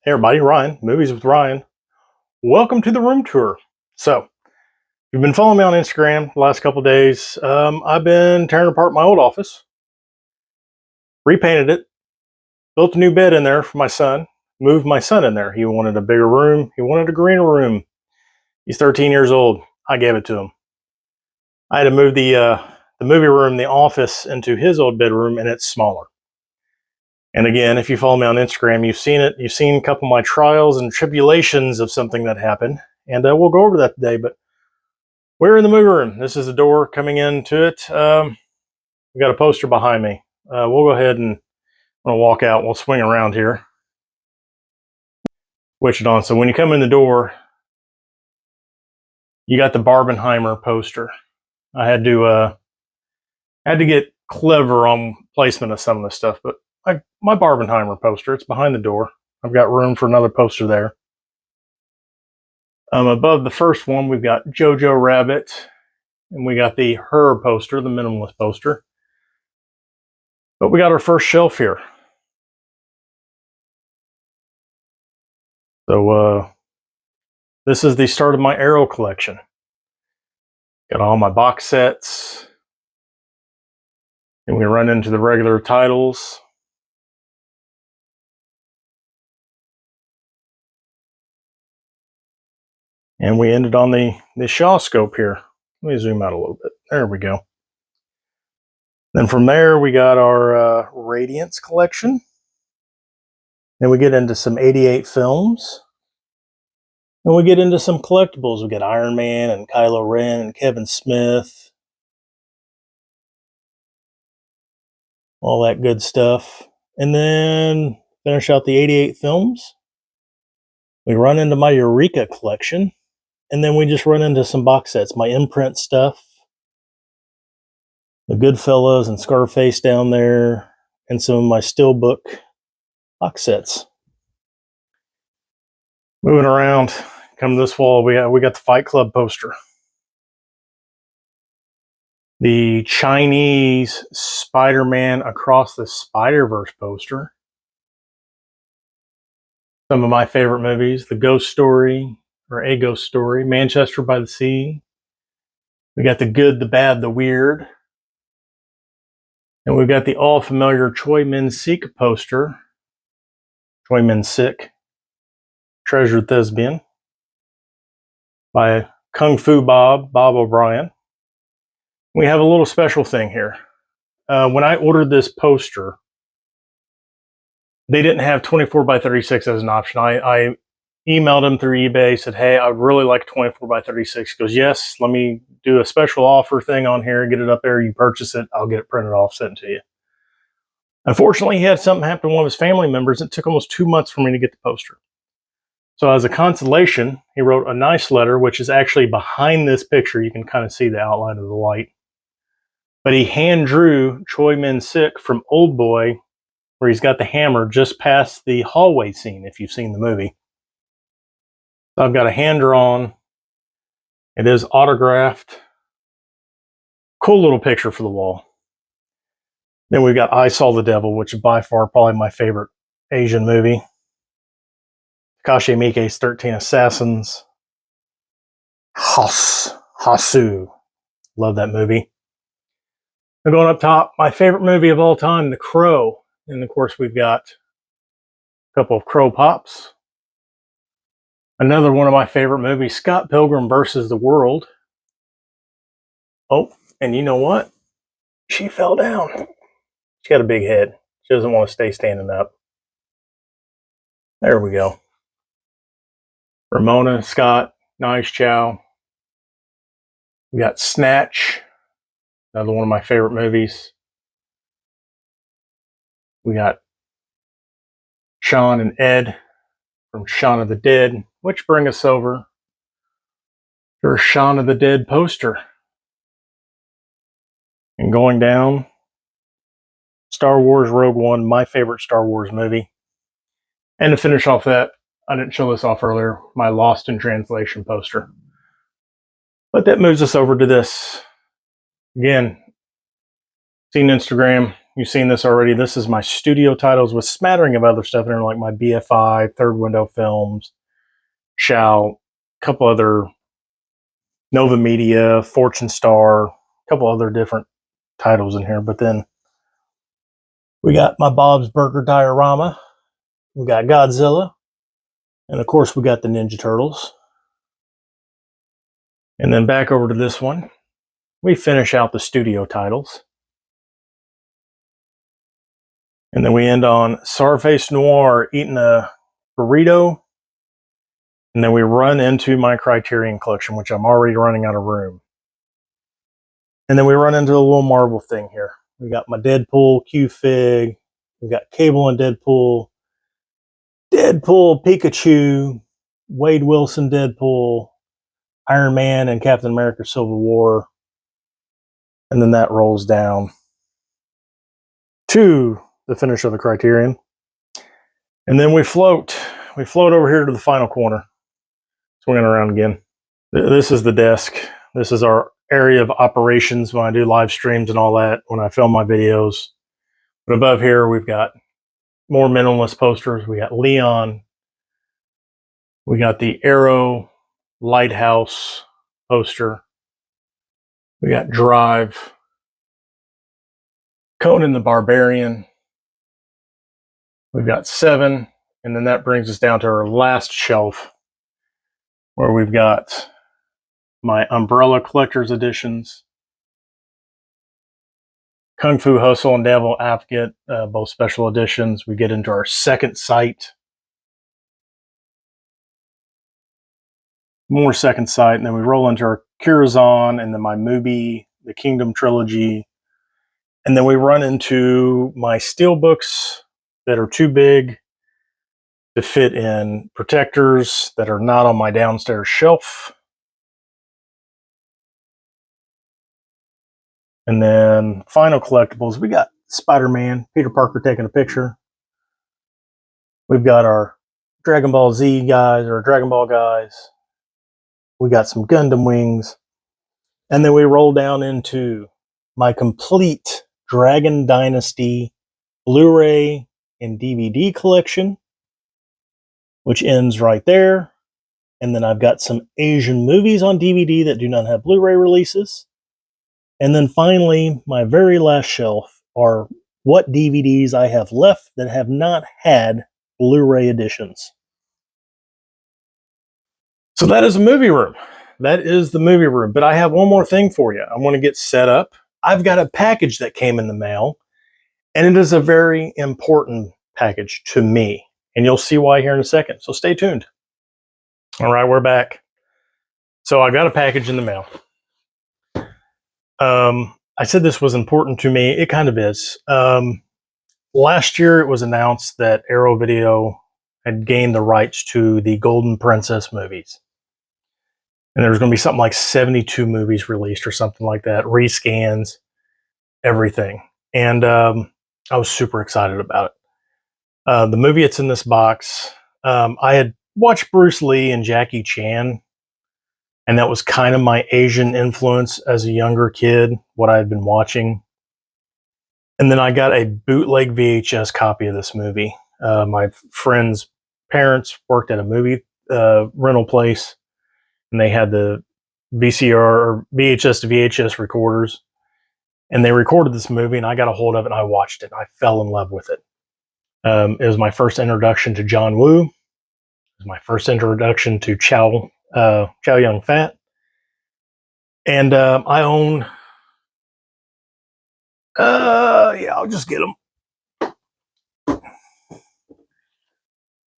Hey everybody, Ryan, Movies with Ryan. Welcome to the room tour. So, you've been following me on Instagram the last couple of days. I've been tearing apart my old office, repainted it, built a new bed in there for my son, moved my son in there. He wanted a bigger room, he wanted a greener room. He's 13 years old. I gave it to him. I had to move the movie room, the office, into his old bedroom, and it's smaller. And again, if you follow me on Instagram, you've seen it. You've seen a couple of my trials and tribulations of something that happened. And we'll go over that today. But we're in the movie room. This is the door coming into it. We got a poster behind me. We'll go ahead and I'm gonna walk out. We'll swing around here. Switch it on. So when you come in the door, you got the Barbenheimer poster. I had to get clever on placement of some of the stuff, but my Barbenheimer poster, it's behind the door. I've got room for another poster there. Above the first one, we've got Jojo Rabbit, and we got the Her poster, the minimalist poster. But we got our first shelf here. So this is the start of my Arrow collection. Got all my box sets. And we run into the regular titles. And we ended on the Shaw scope here. Let me zoom out a little bit. There we go. Then from there, we got our Radiance collection. Then we get into some 88 films. And we get into some collectibles. We got Iron Man and Kylo Ren and Kevin Smith. All that good stuff. And then finish out the 88 films. We run into my Eureka collection. And then we just run into some box sets. My imprint stuff. The Goodfellas and Scarface down there. And some of my Steelbook box sets. Moving around, come to this wall, we got the Fight Club poster. The Chinese Spider-Man Across the Spider-Verse poster. Some of my favorite movies, The Ghost Story, or A Ghost Story, Manchester by the Sea. We got The Good, the Bad, the Weird. And we've got the all-familiar Choi Min-sik poster. Choi Min-sik, Treasured Thespian, by Kung Fu Bob O'Brien. We have a little special thing here. When I ordered this poster, they didn't have 24 by 36 as an option. I emailed him through eBay, said, hey, I'd really like 24 by 36. He goes, yes, let me do a special offer thing on here, get it up there, you purchase it, I'll get it printed off, sent to you. Unfortunately, he had something happen to one of his family members. It took almost 2 months for me to get the poster. So as a consolation, he wrote a nice letter, which is actually behind this picture. You can kind of see the outline of the light. But he hand drew Choi Min-sik from Old Boy, where he's got the hammer just past the hallway scene, if you've seen the movie. So I've got a hand drawn. It is autographed. Cool little picture for the wall. Then we've got I Saw the Devil, which is by far probably my favorite Asian movie. Takashi Miike's 13 Assassins. Hossu. Love that movie. And going up top, my favorite movie of all time, The Crow. And of course, we've got a couple of Crow Pops. Another one of my favorite movies, Scott Pilgrim versus the World. Oh, and you know what? She fell down. She got a big head. She doesn't want to stay standing up. There we go. Ramona Scott, Nice Chow. We got Snatch, another one of my favorite movies. We got Shaun and Ed from Shaun of the Dead, which bring us over to our Shaun of the Dead poster. And going down, Star Wars Rogue One, my favorite Star Wars movie. And to finish off that, I didn't show this off earlier, my Lost in Translation poster. But that moves us over to this. Again, seen Instagram, You've seen this already. This is my studio titles with smattering of other stuff in there, like my BFI, Third Window Films, Shout, a couple other Nova Media, Fortune Star, a couple other different titles in here. But then we got my Bob's Burger Diorama. We got Godzilla. And of course, we got the Ninja Turtles. And then back over to this one. We finish out the studio titles. And then we end on Sarface Noir eating a burrito. And then we run into my Criterion collection, which I'm already running out of room. And then we run into a little Marvel thing here. We got my Deadpool Q-Fig. We got Cable and Deadpool. Deadpool Pikachu. Wade Wilson Deadpool. Iron Man and Captain America Civil War. And then that rolls down to the finish of the Criterion. And then we float. We float over here to the final corner. Swinging around again. This is the desk. This is our area of operations when I do live streams and all that, when I film my videos. But above here, we've got more minimalist posters. We got Leon. We got the Arrow Lighthouse poster. We got Drive. Conan the Barbarian. We've got Seven. And then that brings us down to our last shelf, where we've got my Umbrella Collector's Editions, Kung Fu Hustle and Devil Advocate, both special editions. We get into our Second Sight. More Second Sight, and then we roll into our Curazon, and then my Mubi, the Kingdom Trilogy. And then we run into my Steelbooks that are too big to fit in protectors that are not on my downstairs shelf. And then final collectibles, we got Spider-Man, Peter Parker taking a picture. We've got our Dragon Ball Z guys, or Dragon Ball guys. We got some Gundam wings. And then we roll down into my complete Dragon Dynasty Blu-ray and DVD collection, which ends right there. And then I've got some Asian movies on DVD that do not have Blu-ray releases. And then finally, my very last shelf are what DVDs I have left that have not had Blu-ray editions. So that is a movie room. That is the movie room. But I have one more thing for you. I want to get set up. I've got a package that came in the mail, and it is a very important package to me. And you'll see why here in a second. So stay tuned. All right, we're back. So I got a package in the mail. I said this was important to me. It kind of is. Last year, it was announced that Arrow Video had gained the rights to the Golden Princess movies. And there was going to be something like 72 movies released or something like that, rescans, everything. And I was super excited about it. The movie that's in this box, I had watched Bruce Lee and Jackie Chan, and that was kind of my Asian influence as a younger kid, what I had been watching. And then I got a bootleg VHS copy of this movie. My friend's parents worked at a movie rental place, and they had the VCR or VHS to VHS recorders. And they recorded this movie, and I got a hold of it, and I watched it. And I fell in love with it. It was my first introduction to John Woo. It was my first introduction to Chow Yun Fat. And I own, I'll just get them.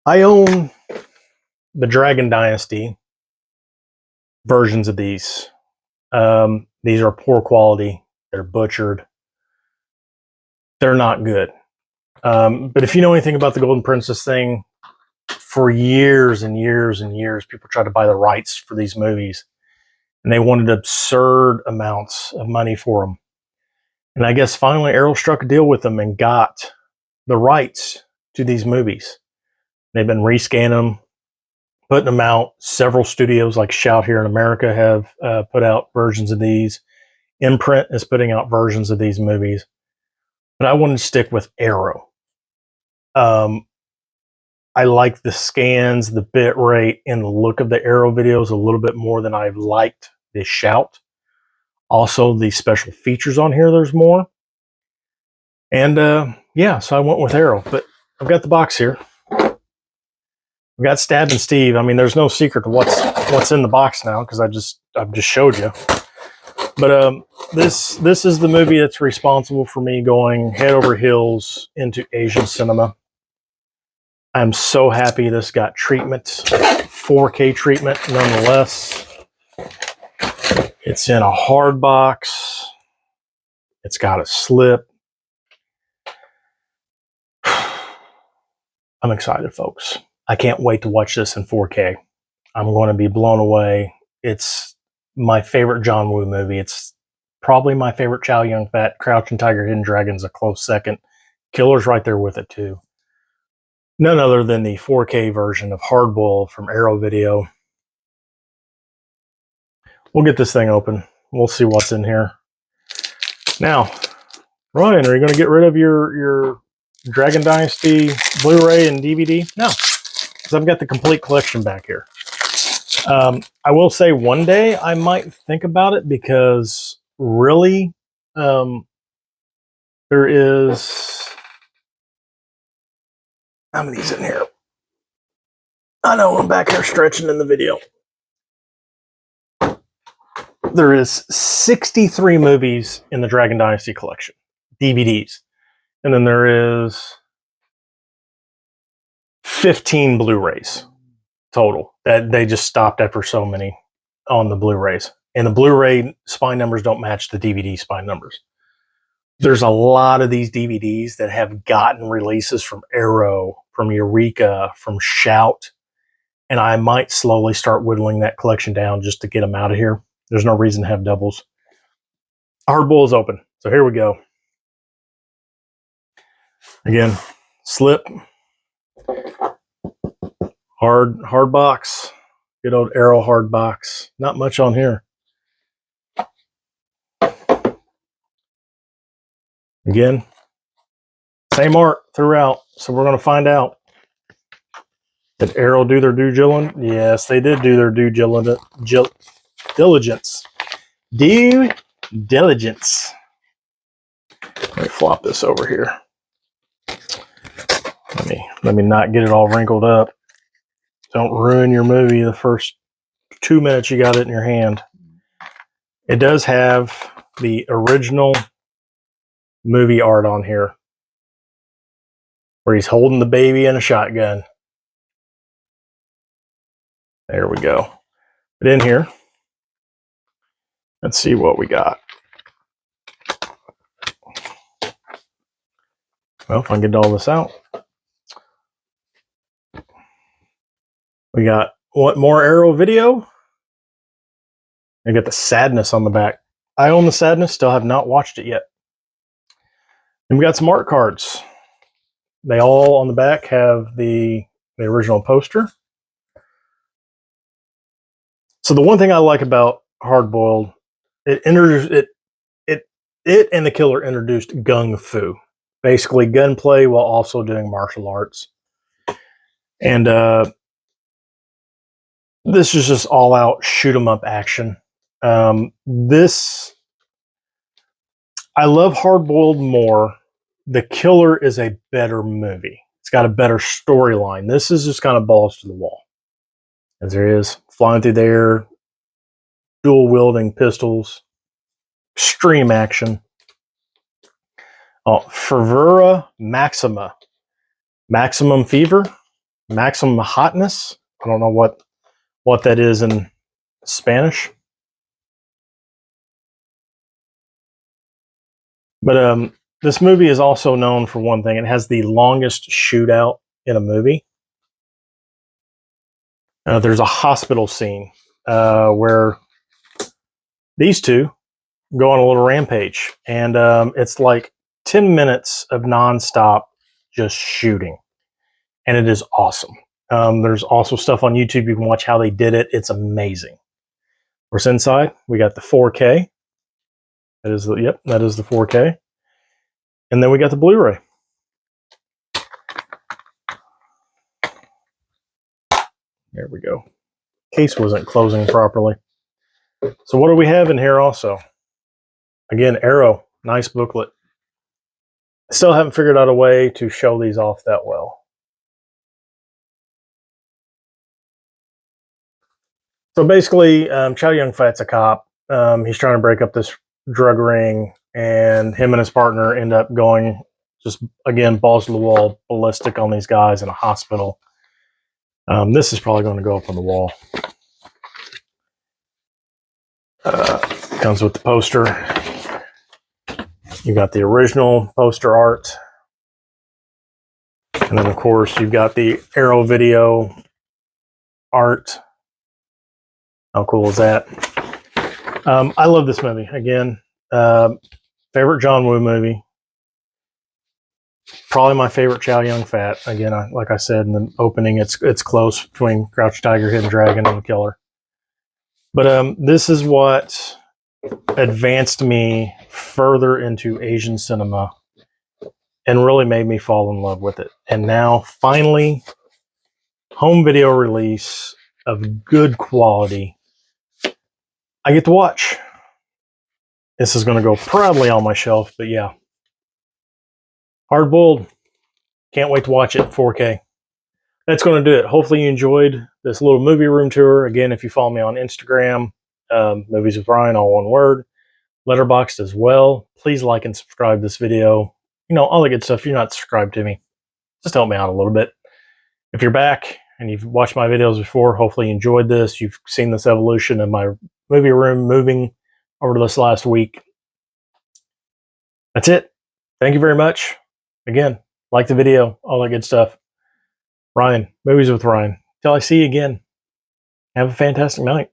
I own the Dragon Dynasty versions of these. These are poor quality. They're butchered. They're not good. But if you know anything about the Golden Princess thing, for years and years and years, people tried to buy the rights for these movies, and they wanted absurd amounts of money for them. And I guess finally Arrow struck a deal with them and got the rights to these movies. They've been rescanning them, putting them out. Several studios like Shout here in America have put out versions of these. Imprint is putting out versions of these movies. but I wanted to stick with Arrow. I like the scans, the bit rate, and the look of the Arrow videos a little bit more than I've liked the Shout. Also, the special features on here, there's more. And yeah, so I went with Arrow, but I've got the box here. We got Stabbing Steve. I mean, there's no secret to what's in the box now because I've just showed you. But this is the movie that's responsible for me going head over heels into Asian cinema. I'm so happy this got treatment, 4K treatment nonetheless. It's in a hard box. It's got a slip. I'm excited, folks. I can't wait to watch this in 4K. I'm going to be blown away. It's my favorite John Woo movie. It's probably my favorite Chow Yun-Fat. Crouching Tiger, Hidden Dragon's a close second. Killer's right there with it too. None other than the 4K version of Hard Boiled from Arrow Video. We'll get this thing open. We'll see what's in here. Now, Ryan, are you going to get rid of your Dragon Dynasty Blu-ray and DVD? No, because I've got the complete collection back here. I will say one day I might think about it because really there is... How many's in here? I know I'm back here stretching in the video. There is 63 movies in the Dragon Dynasty collection, DVDs. And then there is 15 Blu-rays total. That they just stopped after so many on the Blu-rays. And the Blu-ray spine numbers don't match the DVD spine numbers. There's a lot of these DVDs that have gotten releases from Arrow, from Eureka, from Shout, and I might slowly start whittling that collection down just to get them out of here. There's no reason to have doubles. Hard Boiled is open, so here we go. Again, slip, hard box, good old Arrow hard box. Not much on here. Again, same art throughout, so we're going to find out. Did Arrow do their due diligence? Yes, they did do their due diligence. Due diligence. Let me flop this over here. Let me not get it all wrinkled up. Don't ruin your movie the first 2 minutes you got it in your hand. It does have the original movie art on here where he's holding the baby and a shotgun. There we go. But in here, let's see what we got. Well, if I can get all this out. We got what more Arrow Video? I got the Sadness on the back. I own the Sadness, still have not watched it yet. And we got some art cards. They all on the back have the original poster. So the one thing I like about Hard Boiled, it and the Killer introduced Gung Fu, basically gunplay while also doing martial arts. And this is just all out shoot 'em up action. I love Hard Boiled more. The Killer is a better movie. It's got a better storyline. This is just kind of balls to the wall. As there is, flying through the air, dual wielding pistols, extreme action. Oh, Fervura Maxima. Maximum fever, maximum hotness. I don't know what that is in Spanish. But this movie is also known for one thing. It has the longest shootout in a movie. There's a hospital scene where these two go on a little rampage. And it's like 10 minutes of nonstop just shooting. And it is awesome. There's also stuff on YouTube. You can watch how they did it. It's amazing. What's inside? We got the 4K. That is the 4K. And then we got the Blu-ray. There we go. Case wasn't closing properly. So what do we have in here also? Again, Arrow. Nice booklet. I still haven't figured out a way to show these off that well. So basically, Chow Yun-fat's a cop. He's trying to break up this drug ring, and him and his partner end up going just, again, balls to the wall, ballistic on these guys in a hospital. This is probably going to go up on the wall. Comes with the poster. You got the original poster art. And then, of course, you've got the Arrow video art. How cool is that? I love this movie. Again, favorite John Woo movie. Probably my favorite Chow Yun-fat. Again, like I said in the opening, it's close between Crouching Tiger, Hidden Dragon, and The Killer. But this is what advanced me further into Asian cinema and really made me fall in love with it. And now, finally, home video release of good quality. I get to watch. This is going to go proudly on my shelf, but yeah. Hard boiled. Can't wait to watch it in 4K. That's going to do it. Hopefully you enjoyed this little movie room tour. Again, if you follow me on Instagram, Movies with Ryan, all one word. Letterboxd as well. Please like and subscribe this video. You know, all the good stuff. If you're not subscribed to me, just help me out a little bit. If you're back and you've watched my videos before, hopefully you enjoyed this. You've seen this evolution of my movie room moving over this last week. That's it. Thank you very much. Again, like the video, all that good stuff. Ryan, Movies with Ryan. Till I see you again, have a fantastic night.